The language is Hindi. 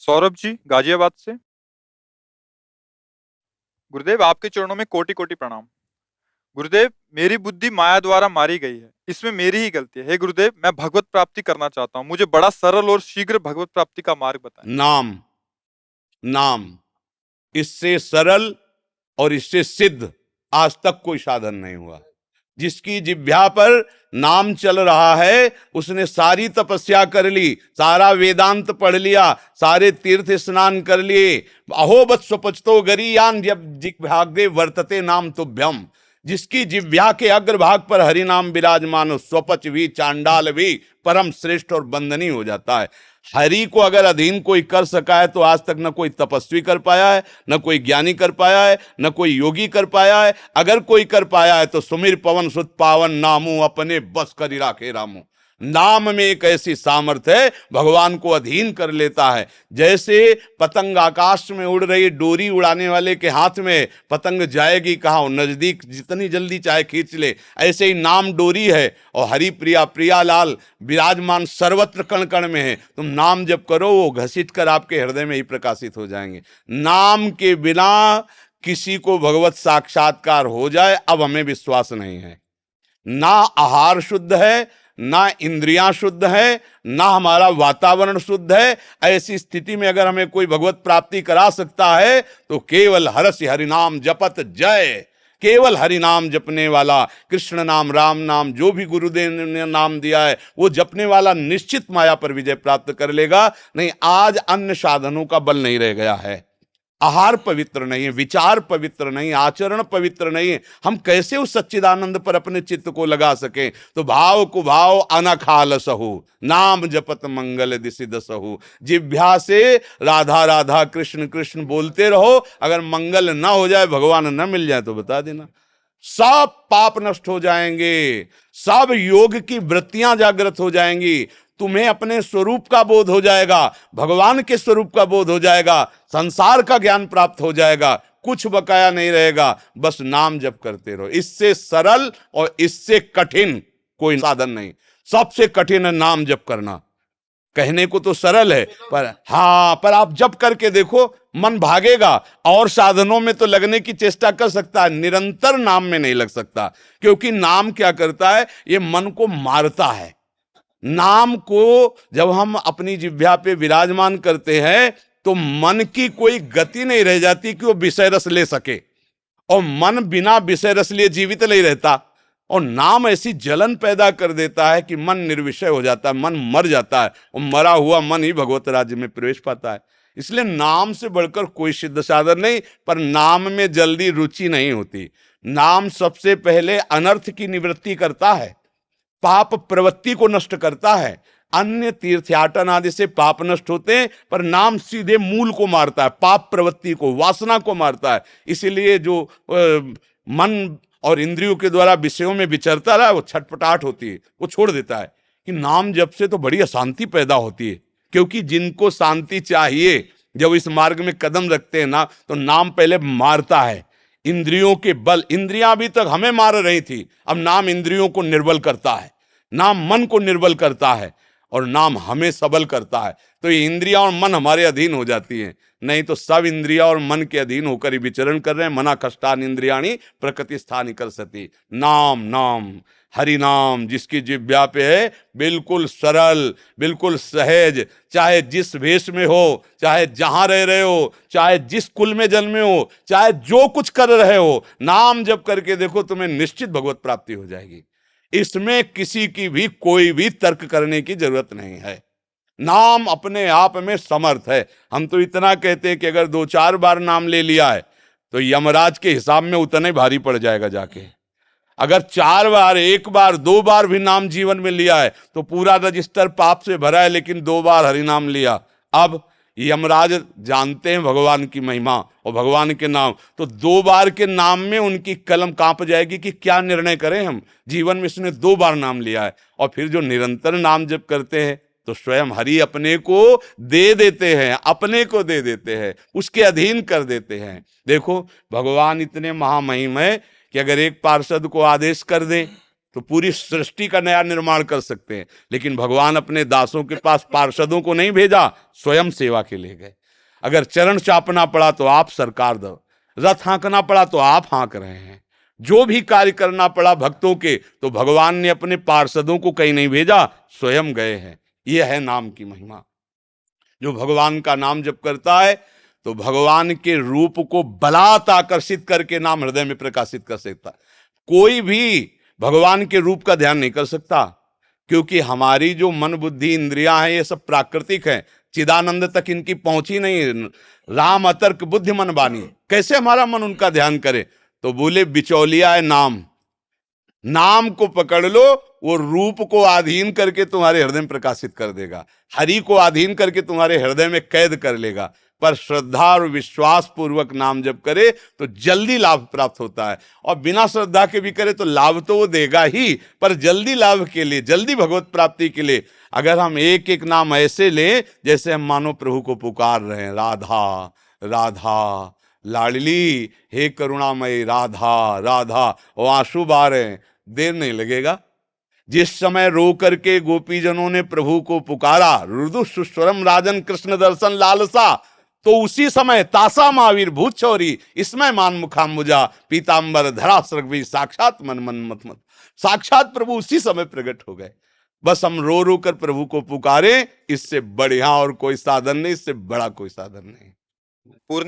सौरभ जी गाजियाबाद से। गुरुदेव आपके चरणों में कोटि कोटि प्रणाम। गुरुदेव, मेरी बुद्धि माया द्वारा मारी गई है, इसमें मेरी ही गलती है। हे गुरुदेव, मैं भगवत प्राप्ति करना चाहता हूँ, मुझे बड़ा सरल और शीघ्र भगवत प्राप्ति का मार्ग बताएं। नाम, नाम, इससे सरल और इससे सिद्ध आज तक कोई साधन नहीं हुआ। जिसकी जिह्वा पर नाम चल रहा है उसने सारी तपस्या कर ली, सारा वेदांत पढ़ लिया, सारे तीर्थ स्नान कर लिए। अहो बत स्वपचतो गरीयान जब जिह्वाग्रे वर्तते नाम तुभ्यम। जिसकी जिह्वा के अग्रभाग पर हरि नाम विराजमान हो, स्वपच भी चांडाल भी परम श्रेष्ठ और बंदनीय हो जाता है। हरि को अगर अधीन कोई कर सका है तो आज तक न कोई तपस्वी कर पाया है, न कोई ज्ञानी कर पाया है, न कोई योगी कर पाया है। अगर कोई कर पाया है तो सुमिर पवन सुत पावन, नामू अपने बस करी राखे रामू। नाम में एक ऐसी सामर्थ्य है, भगवान को अधीन कर लेता है। जैसे पतंग आकाश में उड़ रही, डोरी उड़ाने वाले के हाथ में पतंग जाएगी कहाँ, नजदीक जितनी जल्दी चाहे खींच ले। ऐसे ही नाम डोरी है और हरि प्रिया प्रियालाल विराजमान सर्वत्र कण कण में है। तुम नाम जप करो, वो घसीट कर आपके हृदय में ही प्रकाशित हो जाएंगे। नाम के बिना किसी को भगवत साक्षात्कार हो जाए अब हमें विश्वास नहीं है। ना आहार शुद्ध है, ना इंद्रियां शुद्ध है, ना हमारा वातावरण शुद्ध है। ऐसी स्थिति में अगर हमें कोई भगवत प्राप्ति करा सकता है तो केवल हरसि हरिनाम जपत जय। केवल हरि नाम जपने वाला, कृष्ण नाम, राम नाम, जो भी गुरुदेव ने नाम दिया है वो जपने वाला निश्चित माया पर विजय प्राप्त कर लेगा। नहीं, आज अन्य साधनों का बल नहीं रह गया है। आहार पवित्र नहीं है, विचार पवित्र नहीं, आचरण पवित्र नहीं है। हम कैसे उस सच्चिदानंद पर अपने चित्त को लगा सकें? तो भाव को भाव अनखाल सहु, नाम जपत मंगल दिसि दसहु। जिह्वा से राधा राधा कृष्ण कृष्ण बोलते रहो, अगर मंगल ना हो जाए, भगवान ना मिल जाए तो बता देना, सब पाप नष्ट हो जाएंगे, सब योग की वृत्तियां जागृत हो जाएंगी। तुम्हें अपने स्वरूप का बोध हो जाएगा, भगवान के स्वरूप का बोध हो जाएगा, संसार का ज्ञान प्राप्त हो जाएगा, कुछ बकाया नहीं रहेगा। बस नाम जप करते रहो। इससे सरल और इससे कठिन कोई साधन नहीं। सबसे कठिन है नाम जप करना। कहने को तो सरल है, पर आप जप करके देखो, मन भागेगा। और साधनों में तो लगने की चेष्टा कर सकता है, निरंतर नाम में नहीं लग सकता। क्योंकि नाम क्या करता है, ये मन को मारता है। नाम को जब हम अपनी जिह्वा पे विराजमान करते हैं तो मन की कोई गति नहीं रह जाती कि वो विषय रस ले सके, और मन बिना विषय रस लिए जीवित नहीं रहता। और नाम ऐसी जलन पैदा कर देता है कि मन निर्विषय हो जाता है, मन मर जाता है, और मरा हुआ मन ही भगवत राज्य में प्रवेश पाता है। इसलिए नाम से बढ़कर कोई सिद्ध साधन नहीं, पर नाम में जल्दी रुचि नहीं होती। नाम सबसे पहले अनर्थ की निवृत्ति करता है, पाप प्रवृत्ति को नष्ट करता है। अन्य तीर्थयाटन आदि से पाप नष्ट होते हैं, पर नाम सीधे मूल को मारता है, पाप प्रवृत्ति को, वासना को मारता है। इसीलिए जो मन और इंद्रियों के द्वारा विषयों में विचरता रहा, वो छटपटाहट होती है, वो छोड़ देता है। कि नाम जप से तो बड़ी अशांति पैदा होती है। क्योंकि जिनको शांति चाहिए, जब इस मार्ग में कदम रखते हैं ना, तो नाम पहले मारता है। इंद्रियों के बल, इंद्रियां अभी तक हमें मार रही थी, अब नाम इंद्रियों को निर्बल करता है, नाम मन को निर्बल करता है, और नाम हमें सबल करता है। तो ये इंद्रियां और मन हमारे अधीन हो जाती हैं। नहीं तो सब इंद्रिया और मन के अधीन होकर ही विचरण कर रहे हैं। मना कष्टान इंद्रियाणी प्रकृति स्थानी कर सती। नाम, नाम, हरि नाम जिसकी जिह्वा पे है, बिल्कुल सरल, बिल्कुल सहज, चाहे जिस वेश में हो, चाहे जहां रह रहे हो, चाहे जिस कुल में जन्मे हो, चाहे जो कुछ कर रहे हो, नाम जप करके देखो, तुम्हें निश्चित भगवत प्राप्ति हो जाएगी। इसमें किसी की भी कोई भी तर्क करने की जरूरत नहीं है। नाम अपने आप में समर्थ है। हम तो इतना कहते हैं कि अगर 2-4 बार नाम ले लिया है तो यमराज के हिसाब में उतना ही भारी पड़ जाएगा जाके। अगर 4 बार, 1 बार, 2 बार भी नाम जीवन में लिया है तो पूरा रजिस्टर पाप से भरा है, लेकिन 2 बार हरि नाम लिया। अब यमराज जानते हैं भगवान की महिमा और भगवान के नाम, तो 2 बार के नाम में उनकी कलम कांप जाएगी कि क्या निर्णय करें हम। जीवन में इसने 2 बार नाम लिया है। और फिर जो निरंतर नाम जप करते हैं तो स्वयं हरि अपने को दे देते हैं, अपने को दे देते हैं, उसके अधीन कर देते हैं। देखो, भगवान इतने महामहिम है कि अगर एक पार्षद को आदेश कर दे तो पूरी सृष्टि का नया निर्माण कर सकते हैं। लेकिन भगवान अपने दासों के पास पार्षदों को नहीं भेजा, स्वयं सेवा के लिए गए। अगर चरण चापना पड़ा तो आप सरकार दो, रथ हाँकना पड़ा तो आप हाँक रहे हैं, जो भी कार्य करना पड़ा भक्तों के, तो भगवान ने अपने पार्षदों को कहीं नहीं भेजा, स्वयं गए हैं। यह है नाम की महिमा। जो भगवान का नाम जप करता है तो भगवान के रूप को बलात् आकर्षित करके नाम हृदय में प्रकाशित कर सकता है। कोई भी भगवान के रूप का ध्यान नहीं कर सकता, क्योंकि हमारी जो मन बुद्धि इंद्रियां हैं ये सब प्राकृतिक हैं, चिदानंद तक इनकी पहुंची नहीं। राम अतर्क बुद्धि मन बानी, कैसे हमारा मन उनका ध्यान करे? तो बोले बिचौलिया है नाम, नाम को पकड़ लो, वो रूप को अधीन करके तुम्हारे हृदय में प्रकाशित कर देगा, हरि को अधीन करके तुम्हारे हृदय में कैद कर लेगा। पर श्रद्धा और विश्वास पूर्वक नाम जप करे तो जल्दी लाभ प्राप्त होता है, और बिना श्रद्धा के भी करे तो लाभ तो वो देगा ही, पर जल्दी लाभ के लिए, जल्दी भगवत प्राप्ति के लिए अगर हम एक एक नाम ऐसे लें जैसे हम मानो प्रभु को पुकार रहे हैं, राधा राधा लाडली, हे करुणामयी राधा राधा, वो आंसू बहा रहे हैं, देर नहीं लगेगा। जिस समय रो करके गोपीजनों ने प्रभु को पुकारा, रुदु सुस्वरम राजन कृष्ण दर्शन लालसा, तो उसी समय तासा महावीर भूत चौरी इसमें मान मुखाम्बुजा पीतांबर धरा सृग्वी साक्षात मन मन मत मत, साक्षात प्रभु उसी समय प्रकट हो गए। बस हम रो रो कर प्रभु को पुकारे, इससे बढ़िया और कोई साधन नहीं, इससे बड़ा कोई साधन नहीं। पूर्णिमा